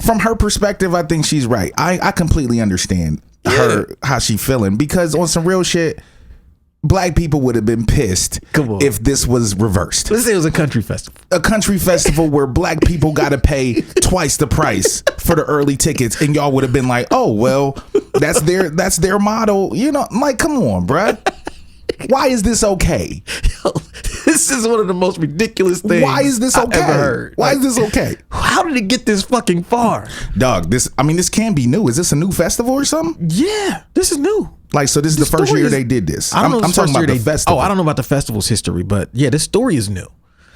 from her perspective, I think she's right. I completely understand how she feeling, because on some real shit, black people would have been pissed if this was reversed. Let's say it was a country festival. A country festival where black people got to pay twice the price for the early tickets, and y'all would have been like, "Oh, well, that's their model." Like, come on, bruh. Why is this okay? This is one of the most ridiculous things. Why is this okay? I've ever heard. Why is this okay? How did it get this fucking far? Dog, this can't be new. Is this a new festival or something? Yeah, this is new. Like, so this is the first year they did this. I don't know. I'm talking about the festival. Oh, I don't know about the festival's history, but yeah, this story is new.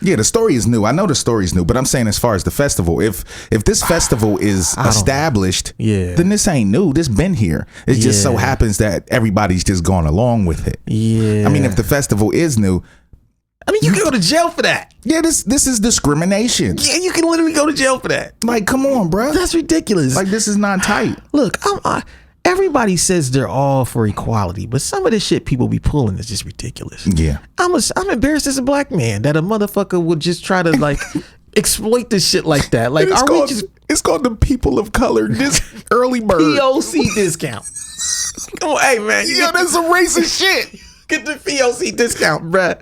Yeah, the story is new. I know the story's new, but I'm saying as far as the festival, if this festival is established, then this ain't new. This been here. It just so happens that everybody's just gone along with it. Yeah. I mean, if the festival is new, I mean, you can go to jail for that. Yeah, this is discrimination. Yeah, you can literally go to jail for that. Like, come on, bro. That's ridiculous. Like, this is not tight. Look, everybody says they're all for equality, but some of the shit people be pulling is just ridiculous. Yeah. I'm embarrassed as a black man that a motherfucker would just try to like exploit this shit like that. Like, it's called the people of color early bird POC discount. Come on, hey man, that's some racist shit. Get the POC discount, bruh.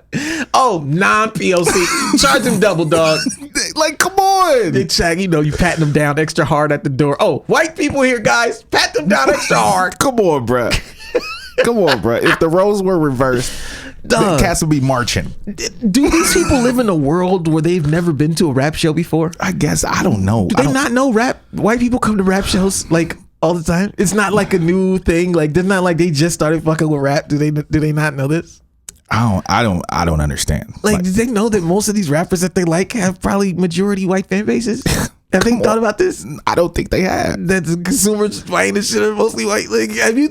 Oh, non-POC. Charge them double, dog. Like, come on. They check, you patting them down extra hard at the door. Oh, white people here, guys. Pat them down extra hard. Come on, bruh. Come on, bruh. If the roles were reversed, the cats would be marching. Do these people live in a world where they've never been to a rap show before? I guess. I don't know. Do they not know rap? White people come to rap shows like all the time. It's not like a new thing. Like, it's not like they just started fucking with rap. Do they not know this? I don't understand. Like, do they know that most of these rappers that they like have probably majority white fan bases? Have they thought about this? I don't think they have. That the consumers buying this shit are mostly white. Like, have you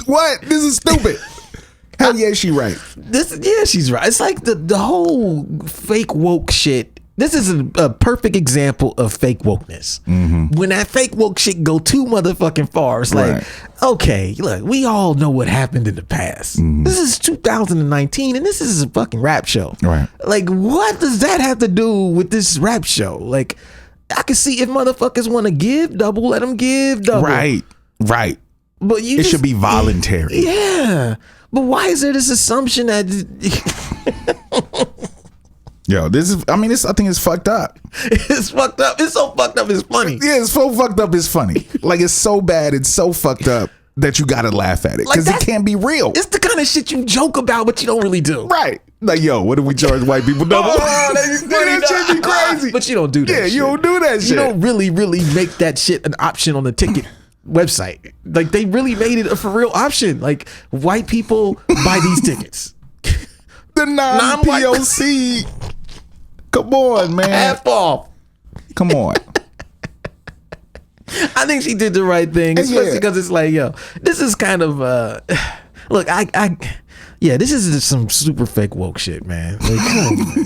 what? This is stupid. Hell yeah, she right. She's right. It's like the whole fake woke shit. This is a perfect example of fake wokeness. Mm-hmm. When that fake woke shit go too motherfucking far, it's like, okay, look, we all know what happened in the past. Mm-hmm. This is 2019, and this is a fucking rap show. Right. Like, what does that have to do with this rap show? Like, I can see if motherfuckers want to give double, let them give double. Right. But it should be voluntary. Yeah. But why is there this assumption that... Yo, I think it's fucked up. It's fucked up. It's so fucked up, it's funny. Yeah, it's so fucked up, it's funny. Like, it's so bad, it's so fucked up that you gotta laugh at it. Because it can't be real. It's the kind of shit you joke about, but you don't really do. Right. Like, yo, what if we charge white people double? That shit be crazy. But you don't do that shit. Yeah, you don't do that shit. You don't really make that shit an option on the ticket website. Like, they really made it a for real option. Like, white people buy these tickets. The non-POC. Come on, man. Half off. Come on. I think she did the right thing, especially because it's like, yo, this is kind of look, this is some super fake woke shit, man. Like, come on, man.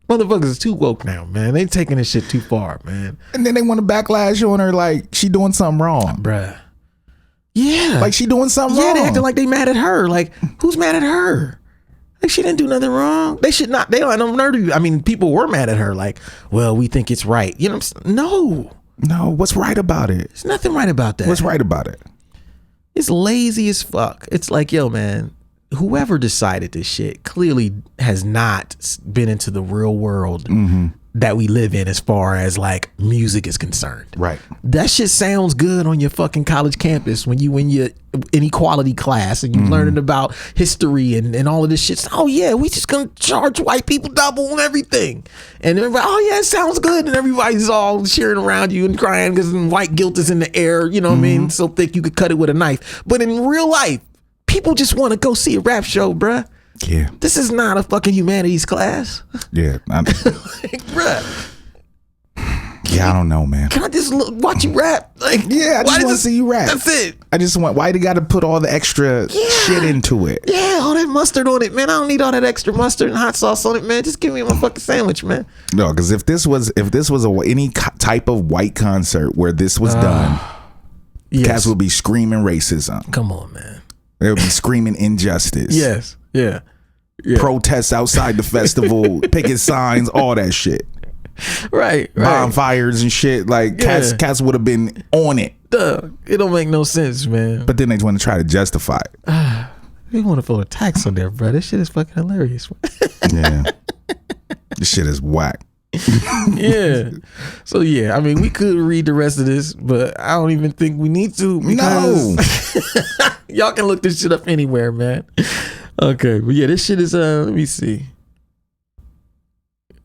Motherfuckers is too woke now, man. They taking this shit too far, man. And then they want to backlash on her like she doing something wrong, bruh. Yeah, like she doing something wrong. Yeah, they acting like they mad at her. Like, who's mad at her? Like, she didn't do nothing wrong. They should not. They don't have no nerve. I mean, people were mad at her. Like, well, we think it's right. You know what I'm saying? No. What's right about it? There's nothing right about that. What's right about it? It's lazy as fuck. It's like, yo, man, whoever decided this shit clearly has not been into the real world that we live in as far as like music is concerned. Right. That shit sounds good on your fucking college campus when you in your inequality class and you learning about history and all of this shit. Oh yeah, we just gonna charge white people double and everything. And everybody, oh yeah, it sounds good. And everybody's all cheering around you and crying because white guilt is in the air. You know what I mean? So thick you could cut it with a knife. But in real life, people just want to go see a rap show, bruh. Yeah. This is not a fucking humanities class. Yeah. Like, bruh. Yeah, I don't know, man. Can I just watch you rap? Like, yeah, I just want to see you rap. That's it. I just want. Why they got to put all the extra shit into it? Yeah, all that mustard on it, man. I don't need all that extra mustard and hot sauce on it, man. Just give me my fucking sandwich, man. No, because if this was any type of white concert where this was done, cats would be screaming racism. Come on, man. They would be screaming injustice. Yes. Yeah. Protests outside the festival, picket signs, all that shit. Right. Bonfires and shit. Like, cats would have been on it. Duh. It don't make no sense, man. But then they want to try to justify it. They want to throw a tax on there, bro. This shit is fucking hilarious. Yeah. This shit is whack. Yeah. So yeah, I mean, we could read the rest of this, but I don't even think we need to because y'all can look this shit up anywhere, man. Okay, but yeah, this shit is let me see.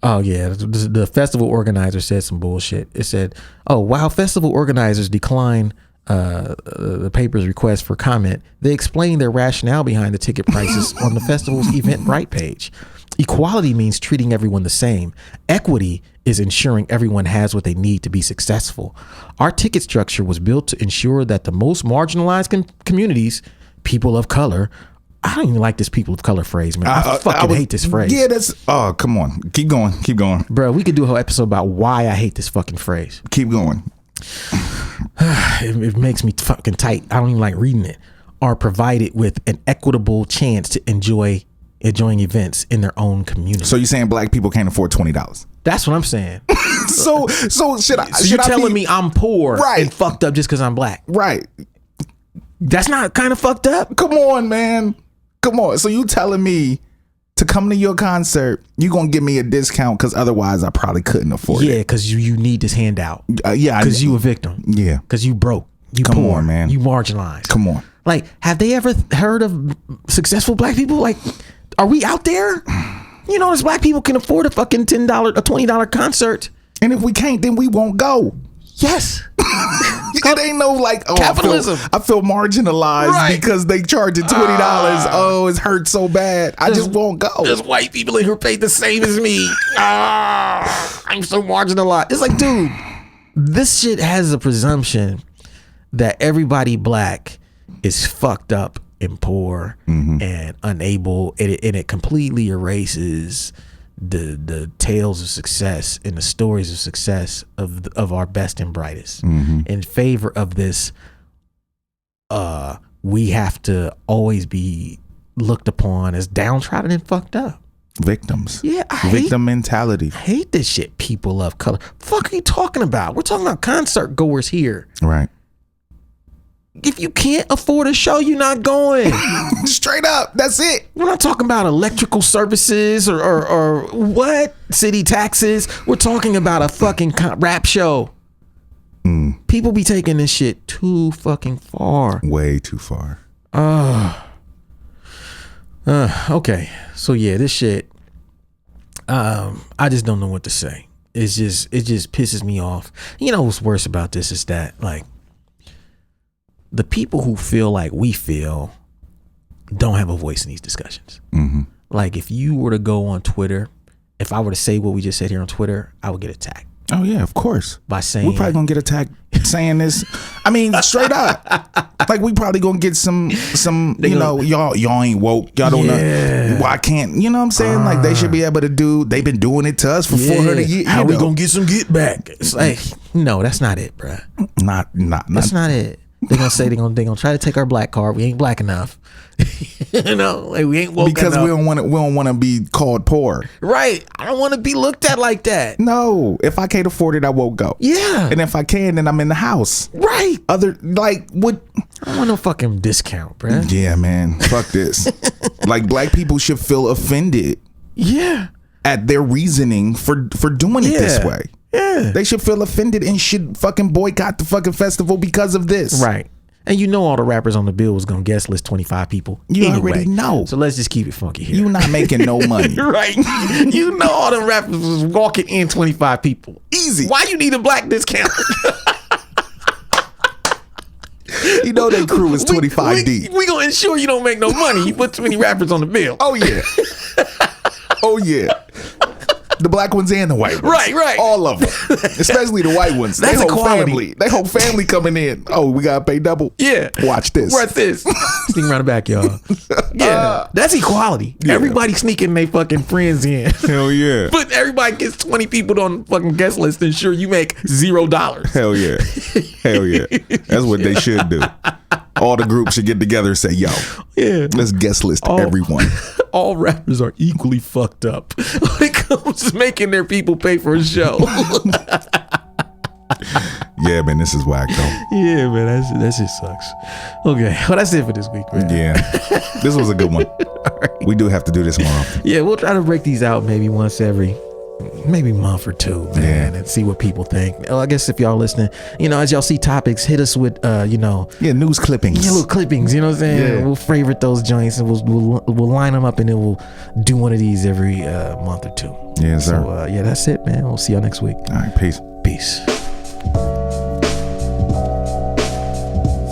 Oh yeah, the festival organizer said some bullshit. It said, "Oh, while festival organizers decline the paper's request for comment, they explain their rationale behind the ticket prices on the festival's Eventbrite page. Equality means treating everyone the same. Equity is ensuring everyone has what they need to be successful. Our ticket structure was built to ensure that the most marginalized communities, people of color, I don't even like this people of color phrase, man. I hate this phrase. Yeah, oh, come on. Keep going. Bro, we could do a whole episode about why I hate this fucking phrase. Keep going. It makes me fucking tight. I don't even like reading it. Are provided with an equitable chance to enjoying events in their own community. So you're saying black people can't afford $20? That's what I'm saying. so should you're telling me I'm poor and fucked up just because I'm black? Right. That's not kind of fucked up. Come on, man. Come on. So you telling me to come to your concert, you gonna give me a discount because otherwise I probably couldn't afford it. Yeah, because you need this handout. Yeah, because you a victim. Yeah, because you broke. You come poor, on, man. You marginalized. Come on. Like, have they ever heard of successful black people? Like, are we out there? You know, these black people can afford a fucking $10, a $20 concert. And if we can't, then we won't go. Yes. It ain't no like, oh, capitalism. I feel marginalized because they charging $20. Oh, it hurts so bad. I just won't go. There's white people in here paid the same as me. I'm so marginalized. It's like, dude, this shit has a presumption that everybody black is fucked up and poor and unable, and it completely erases the tales of success and the stories of success of our best and brightest in favor of this. We have to always be looked upon as downtrodden and fucked up victims. Yeah, victim mentality. I hate this shit. People of color. Fuck are you talking about? We're talking about concert goers here. Right. If you can't afford a show, you're not going. Straight up. That's it. We're not talking about electrical services or what? City taxes. We're talking about a fucking rap show. People be taking this shit too fucking far. Way too far. Okay. So yeah, this shit, I just don't know what to say. It just pisses me off. You know what's worse about this is that, like, the people who feel like we feel don't have a voice in these discussions. Like, if you were to go on Twitter, if I were to say what we just said here on Twitter, I would get attacked. Oh yeah, of course. By saying, we're probably gonna get attacked saying this. I mean, straight up. Like, we probably gonna get some. You know, y'all ain't woke. Y'all don't know. Why can't? You know what I'm saying? Like, they should be able to do. They've been doing it to us for 400 years. How we gonna get some get back? It's like, no, that's not it, bruh. Not. That's not it. They're gonna say they're gonna try to take our black card. We ain't black enough. You know, like, we ain't woke because enough. we don't want to be called poor. Right. I don't want to be looked at like that. No. If I can't afford it, I won't go. Yeah. And if I can, then I'm in the house. Right. What? I don't want no fucking discount, bruh. Yeah, man. Fuck this. Like, black people should feel offended. Yeah. At their reasoning for doing it this way. Yeah. They should feel offended and should fucking boycott the fucking festival because of this. Right. And you know all the rappers on the bill was going to guest list 25 people. You anyway. already know. So let's just keep it funky here. You're not making no money. Right. You know all the rappers was walking in 25 people. Easy. Why you need a black discount? You know their crew is 25 deep. We going to ensure you don't make no money. You put too many rappers on the bill. Oh, yeah. Oh, yeah. The black ones and the white ones. Right. All of them. Especially the white ones. That's family. They whole family coming in. Oh, we got to pay double. Yeah. Watch this. Watch this. Sneak around the back, y'all. Yeah. That's equality. Yeah. Everybody sneaking their fucking friends in. Hell yeah. But everybody gets 20 people on the fucking guest list and sure you make $0. Hell yeah. Hell yeah. That's what they should do. All the groups should get together and say, yo, let's guest list everyone. All rappers are equally fucked up when it comes to making their people pay for a show. Yeah, man, this is whack though. Yeah, man, that shit sucks. Okay, well, that's it for this week, man. Yeah, this was a good one. Right. We do have to do this more often. Yeah, we'll try to break these out maybe once every month or two, man, and see what people think. Well, I guess if y'all listening, you know, as y'all see topics, hit us with, news clippings. Yeah, little clippings. You know what I'm saying? Yeah. We'll favorite those joints and we'll line them up and then we'll do one of these every month or two. Yeah, sir. So that's it, man. We'll see y'all next week. All right, peace. Peace.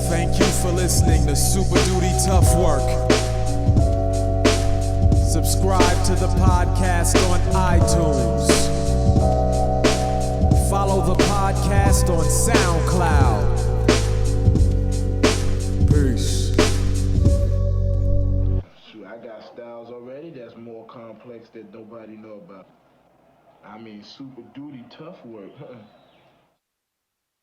Thank you for listening to Super Duty Tough Work. Subscribe to the podcast on iTunes. Follow the podcast on SoundCloud. Peace. Shoot, I got styles already that's more complex that nobody know about. I mean, super duty tough work.